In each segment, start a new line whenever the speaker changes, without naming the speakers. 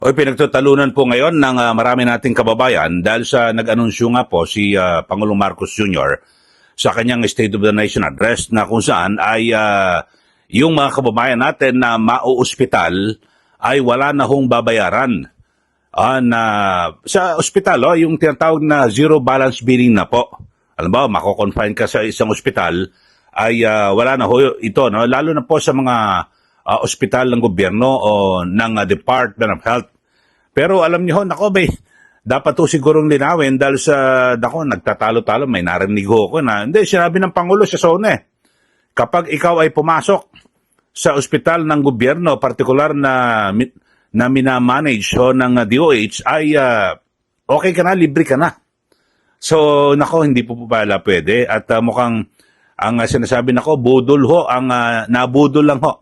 Oy, pinagtatalunan po ngayon ng marami nating kababayan dahil sa nag-anunsyo nga po si Pangulong Marcos Jr. sa kanyang State of the Nation Address na kung saan ay yung mga kababayan natin na mauospital ay wala na hong babayaran. Sa ospital, yung tinatawag na zero balance billing na po. Alam ba, mako-confine ka sa isang ospital ay wala na ho ito, no? Lalo na po sa mga ospital ng gobyerno o ng Department of Health. Pero alam niyo, dapat to sigurong linawin dahil sa, nagtatalo-talo, may narinig ko na, hindi, sinabi ng Pangulo sa SONA, kapag ikaw ay pumasok sa ospital ng gobyerno, partikular na minamanage o ng DOH, ay okay ka na, libre ka na. So, hindi po pala pwede. At mukhang ang sinasabi budol ho, nabudol lang ho.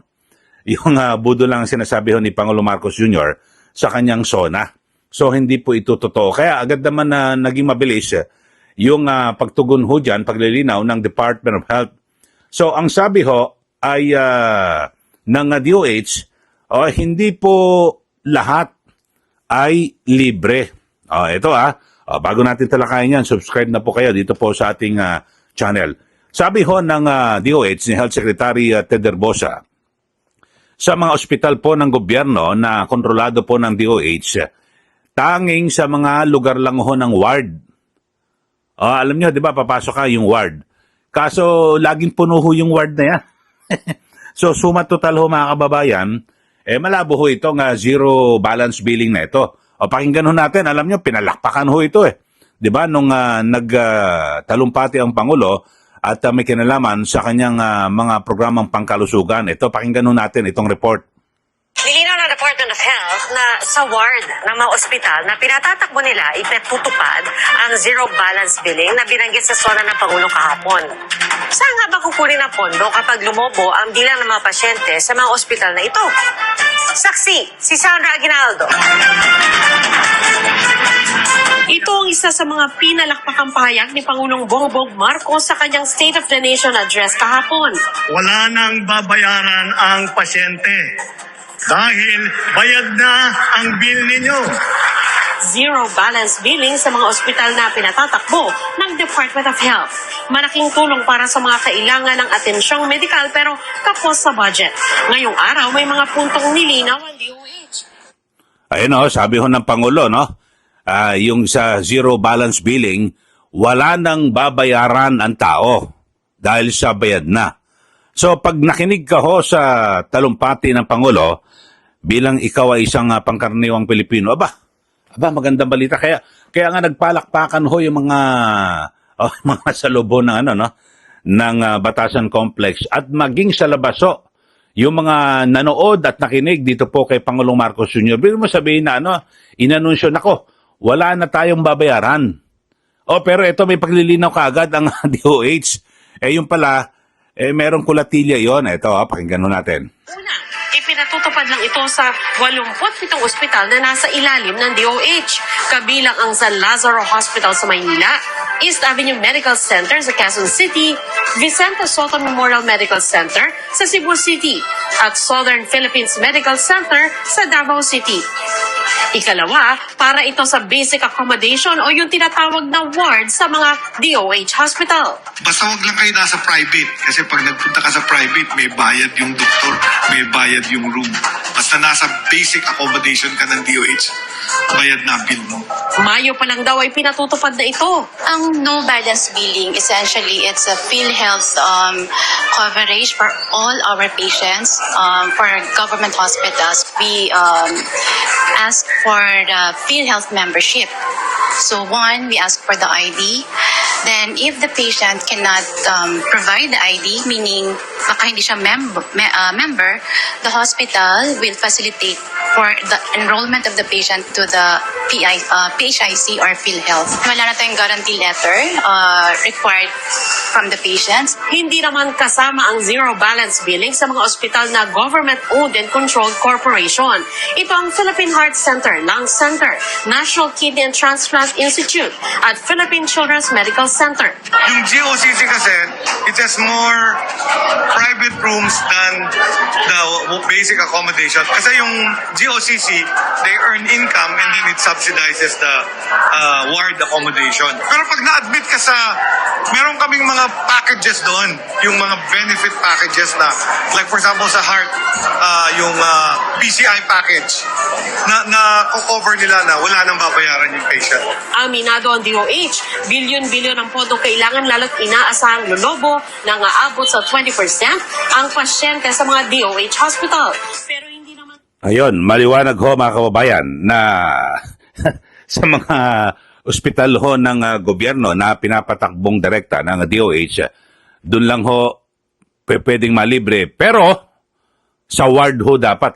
Yung budol lang ang sinasabi ho ni Pangulong Marcos Jr. sa kanyang SONA. So, hindi po ito totoo. Kaya agad naman naging mabilis yung pagtugon ho dyan, paglilinaw ng Department of Health. So, ang sabi ho ay ng DOH, hindi po lahat ay libre. Ito bago natin talakayin yan, subscribe na po kayo dito po sa ating channel. Sabi ho ng DOH ni Health Secretary Ted Herbosa, sa mga ospital po ng gobyerno na kontrolado po ng DOH, tanging sa mga lugar lang ho ng ward. Alam nyo, di ba, papasok ka yung ward. Kaso, laging puno ho yung ward na yan. So, suma total ho mga kababayan, malabo ho itong zero balance billing na ito. Pakinggan ho natin, alam nyo, pinalakpakan ho ito Di ba, nung nagtalumpati ang Pangulo, at may kinalaman sa kanyang mga programang pangkalusugan. Ito, pakinggan ho natin itong report.
Nilinaw ng Department of Health na sa ward ng mga ospital na pinatatakbo nila, ipinatutupad ang zero balance billing na binanggit sa SONA ng Pangulo kahapon. Saan nga ba kukunin ang pondo kapag lumobo ang bilang ng mga pasyente sa mga ospital na ito? Saksi, si Sandra Aguinaldo. Ito ang isa sa mga pinalakpakang pahayag ni Pangulong Bongbong Marcos sa kanyang State of the Nation Address kahapon.
Wala nang babayaran ang pasyente dahil bayad na ang bill ninyo.
Zero balance billing sa mga ospital na pinatatakbo ng Department of Health. Malaking tulong para sa mga kailangan ng atensyong medikal pero kapos sa budget. Ngayong araw may mga puntong nilinaw ang DOH.
Ayun sabi ho ng Pangulo, yung sa zero balance billing, wala nang babayaran ang tao dahil sa bayad na. So pag nakinig ka ho sa talumpati ng Pangulo, bilang ikaw ay isang pangkaraniwang Pilipino, magandang balita. Kaya nga nagpalakpakan ho yung mga salubon ng ng Batasan Complex at maging sa labas yung mga nanood at nakinig dito po kay Pangulong Marcos Jr. Biro mo sabihin na inanunsyo wala na tayong babayaran. Pero ito may paglilinaw kaagad ang DOH. Yung pala, merong kulatilya yon. Ito, pakinggan mo natin.
Una, ipinatutupad lang ito sa 87 ospital na nasa ilalim ng DOH. Kabilang ang San Lazaro Hospital sa Maynila, East Avenue Medical Center sa Quezon City, Vicente Soto Memorial Medical Center sa Cebu City, at Southern Philippines Medical Center sa Davao City. Ikalawa, para ito sa basic accommodation o yung tinatawag na ward sa mga DOH hospital.
Basta wag lang kayo nasa private kasi pag nagpunta ka sa private, may bayad yung doktor, may bayad yung room. Basta nasa basic accommodation ka ng DOH, bayad na bill mo.
Mayo pa lang daw ay pinatutupad na ito.
Ang no balance billing, essentially, it's a PhilHealth coverage for all our patients. For government hospitals, we ask for the PhilHealth membership. So one, we ask for the ID. Then, if the patient cannot provide the ID, meaning baka hindi siya member, the hospital will facilitate for the enrollment of the patient to the PHIC or PhilHealth. Wala na tayong guarantee letter required from the patients.
Hindi naman kasama ang zero balance billing sa mga ospital na government-owned and controlled corporation. Ito ang Philippine Heart Center, Lung Center, National Kidney and Transplant Institute, at Philippine Children's Medical Center.
Yung GOCC kasi, it has more private rooms than the basic accommodation. Kasi yung GOCC, they earn income and then it subsidizes the ward accommodation. Pero pag na-admit ka meron kaming mga packages doon, yung mga benefit packages na, like for example sa heart, yung PCI package, na cover nila na wala nang babayaran yung patient.
Aminado ang DOH, bilyon-bilyon ang podong kailangan lalo't inaasahang lolobo na aabot sa 20% ang pasyente sa mga DOH hospital. Pero hindi naman...
Ayun, maliwanag ho mga kababayan na sa mga ospital ho ng gobyerno na pinapatakbong direkta ng DOH, doon lang ho pwedeng malibre. Pero sa ward ho dapat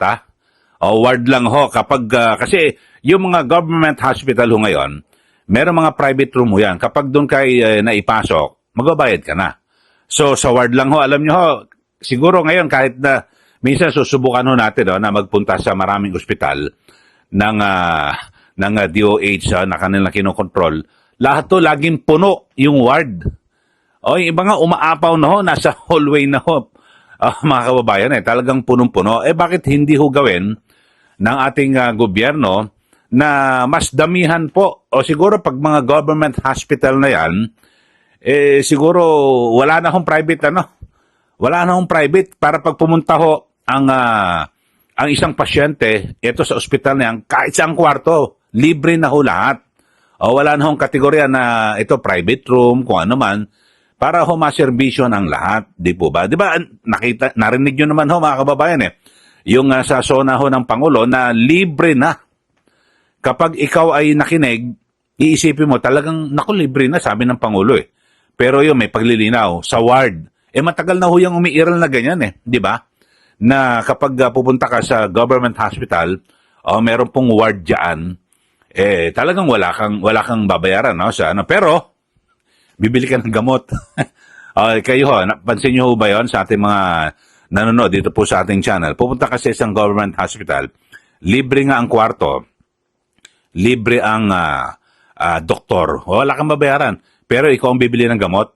o ward lang ho kapag kasi yung mga government hospital ho ngayon, meron mga private room ho yan. Kapag doon kay naipasok, magbabayad ka na. So sa ward lang ho, alam nyo ho, siguro ngayon kahit na minsan susubukan ho natin na magpunta sa maraming ospital ng DOH na kanilang kinokontrol, lahat to laging puno yung ward. O yung iba nga umaapaw na ho, nasa hallway na ho, mga kababayan talagang punong-puno. Bakit hindi ho gawin ng ating gobyerno na mas damihan po? O siguro pag mga government hospital na yan, siguro wala na hong private wala na hong private para pag pumunta ho ang isang pasyente ito sa ospital na yan, kahit sa kwarto, libre na ho lahat. O wala na hong kategorya na ito private room, kung ano man, para ho maserbisyo ng lahat, di po ba? Di ba, narinig nyo naman ho mga kababayan yung sa zona ho ng Pangulo na libre na. Kapag ikaw ay nakinig, iisipin mo talagang, naku, libre na, sabi ng Pangulo Pero yun, may paglilinaw sa ward. Matagal na ho yung umiiral na ganyan di ba? Na kapag pupunta ka sa government hospital, meron pong ward dyan, talagang wala kang babayaran sa pero bibili ka ng gamot. Kayo ho, napansin nyo ho ba yun sa ating mga nanonood dito po sa ating channel? Pupunta ka sa isang government hospital, libre nga ang kwarto, libre ang doktor, wala kang babayaran, pero ikaw ang bibili ng gamot.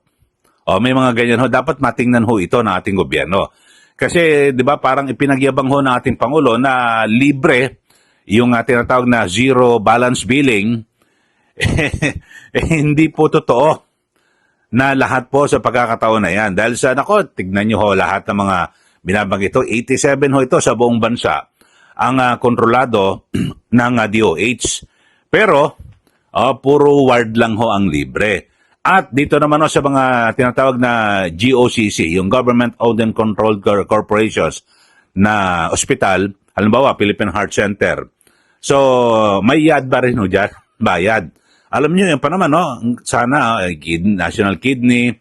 May mga ganyan ho, dapat matingnan ho ito ng ating gobyerno. Kasi, di ba, parang ipinagyabang ho ng ating Pangulo na libre yung tinatawag na zero balance billing. Hindi po totoo na lahat po sa pagkakataon na yan. Dahil sa, tignan nyo ho lahat ng mga binabanggit ito. 87 ho ito sa buong bansa ang kontrolado ng DOH. Pero, puro ward lang ho ang libre. At dito naman sa mga tinatawag na GOCC, yung Government-Owned and Controlled Corporations na ospital, halimbawa Philippine Heart Center. So, may yad ba rin ho dyan? Bayad. Alam nyo, yun pa naman, sana National Kidney,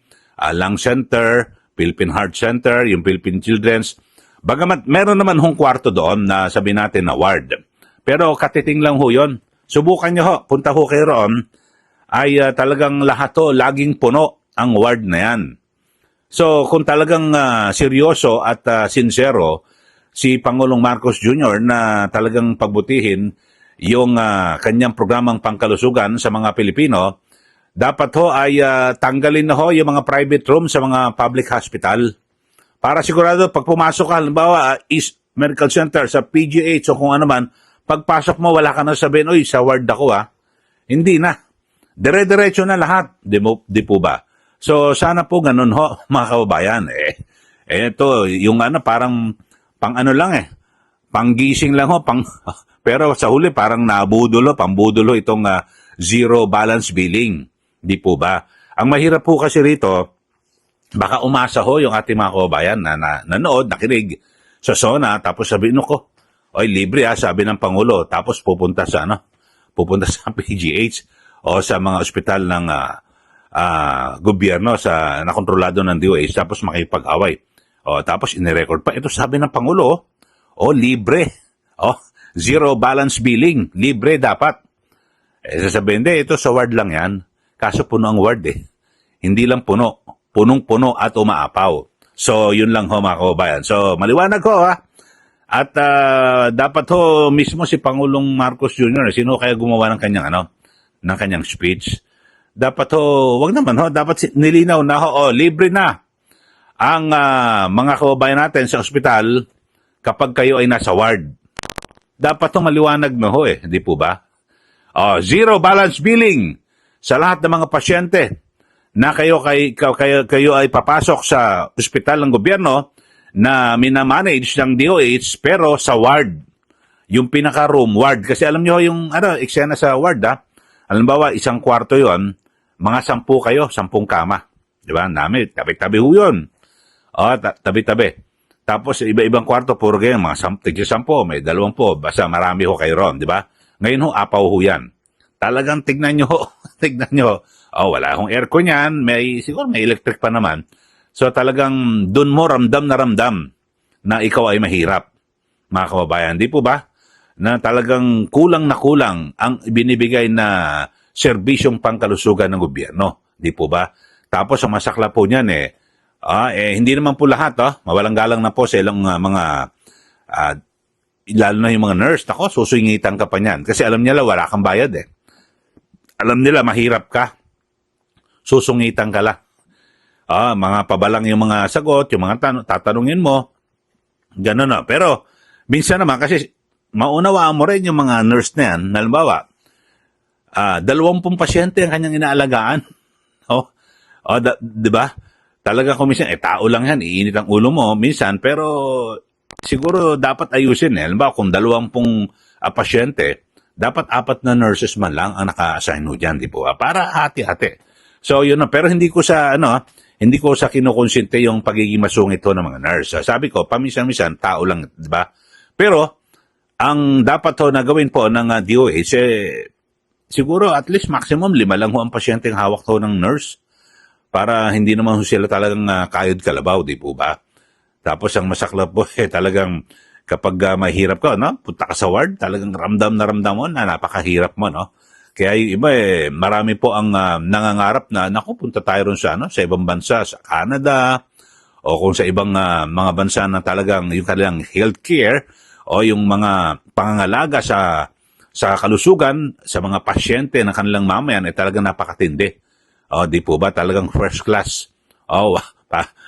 Lung Center, Philippine Heart Center, yung Philippine Children's. Bagamat meron naman hong kwarto doon na sabi natin na ward. Pero katiting lang ho yun. Subukan nyo ho, punta ho kayo roon, ay talagang lahat to, laging puno ang ward na yan. So, kung talagang seryoso at sincero si Pangulong Marcos Jr. na talagang pagbutihin yung kanyang programang pangkalusugan sa mga Pilipino, dapat ho ay tanggalin na ho yung mga private room sa mga public hospital. Para sigurado, pag pumasok ka, halimbawa, East Medical Center, sa PGH o kung ano man, pagpasok mo, wala ka na sabihin, oy, sa ward ako Hindi na. Dire-diretso na lahat, di po ba? So, sana po ganun ho, mga kababayan. Ito, yung parang, pang panggising lang ho, pero sa huli, parang pambudulo itong zero balance billing. Di po ba? Ang mahirap po kasi rito, baka umasa ho yung ating mga kababayan na nanood, nakinig sa SONA, tapos sabihin ko, oy, libre sabi ng Pangulo, tapos pupunta sa PGH, o sa mga ospital ng gobyerno sa nakontrolado ng DOH, tapos makipag-away. Tapos inirecord pa. Ito sabi ng Pangulo, libre. Zero balance billing. Libre dapat. Sasabihin, ito sa ward lang yan. Kaso puno ang ward Hindi lang puno. Punong-puno at umaapaw. So, yun lang ho mga kababayan. So, maliwanag ho At dapat ho mismo si Pangulong Marcos Jr. Sino kaya gumawa ng kanyang speech? Dapat wag naman dapat nilinaw na libre na ang mga kababayan natin sa ospital kapag kayo ay nasa ward. dapat itong maliwanag na ho di po ba? Zero balance billing sa lahat ng mga pasyente na kayo ay papasok sa ospital ng gobyerno na minamanage ng DOH pero sa ward. Yung pinaka-room, ward. Kasi alam nyo yung eksena sa ward Halimbawa, isang kwarto yon, mga 10 kayo, 10 kama. Di ba? Namin, tabi-tabi ho yun. Tabi-tabi. Tapos, iba-ibang kwarto, puro ganyan, mga 10, may 20, basta marami ho kayo ron, di ba? Ngayon ho, apaw ho yan. Talagang tignan nyo, wala akong aircon yan, siguro may electric pa naman. So talagang dun mo ramdam na ikaw ay mahirap, mga kababayan. Di po ba? Na talagang kulang na kulang ang binibigay na serbisyong pangkalusugan ng gobyerno. Di po ba? Tapos ang masakla po niyan hindi naman po lahat, mawalang galang na po sa ilang lalo na yung mga nurse. Nako, susungitan ka pa niyan. Kasi alam nila wala kang bayad Alam nila mahirap ka. Susungitan ka lang. Mga pabalang yung mga sagot, yung mga tatanungin mo. Ganun na. Pero, minsan naman, kasi maunawaan mo rin yung mga nurse na yan. Halimbawa, 20 pasyente ang kanyang inaalagaan. Di ba? Talaga kung minsan, tao lang yan, iinit ang ulo mo minsan, pero siguro dapat ayusin Halimbawa, kung 20 pasyente, dapat 4 na nurses man lang ang naka-assign mo dyan, di po ba? Para hati-hati. So, yun na. Pero hindi ko sa kinukonsinte yung pagiging masungit ho ng mga nurse. Sabi ko, paminsan-minsan, tao lang, di ba? Pero, ang dapat ho na gawin po ng DOH, siguro at least maximum 5 lang ho ang pasyenteng hawak ho ng nurse para hindi naman ho sila talagang kayod kalabaw, di po ba? Tapos, ang masaklap po, talagang kapag mahirap ka, punta ka sa ward, talagang ramdam mo na napakahirap mo, Kaya yung iba marami po ang nangangarap na, punta tayo ron sa ibang bansa, sa Canada, o kung sa ibang mga bansa na talagang yung kanilang healthcare, o yung mga pangangalaga sa kalusugan, sa mga pasyente na kanilang mamayan, talagang napakatindi. Di po ba? Talagang first class.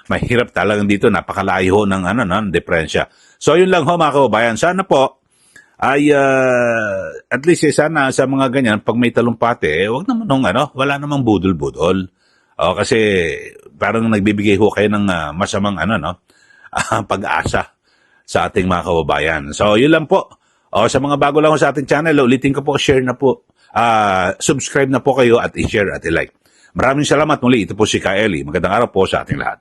Mahirap talagang dito, napakalayo ng diferensya. So, yun lang ho mga kababayan. Sana po, ay at least sana sa mga ganyan, pag may talumpate, wag naman wala namang budol-budol. Kasi parang nagbibigay ho kayo ng masamang pag-asa sa ating mga kababayan. So, yun lang po. Sa mga bago lang ho sa ating channel, ulitin ko po, share na po, subscribe na po kayo at i-share at i-like. Maraming salamat muli. Ito po si Kaeli. Magandang araw po sa ating lahat.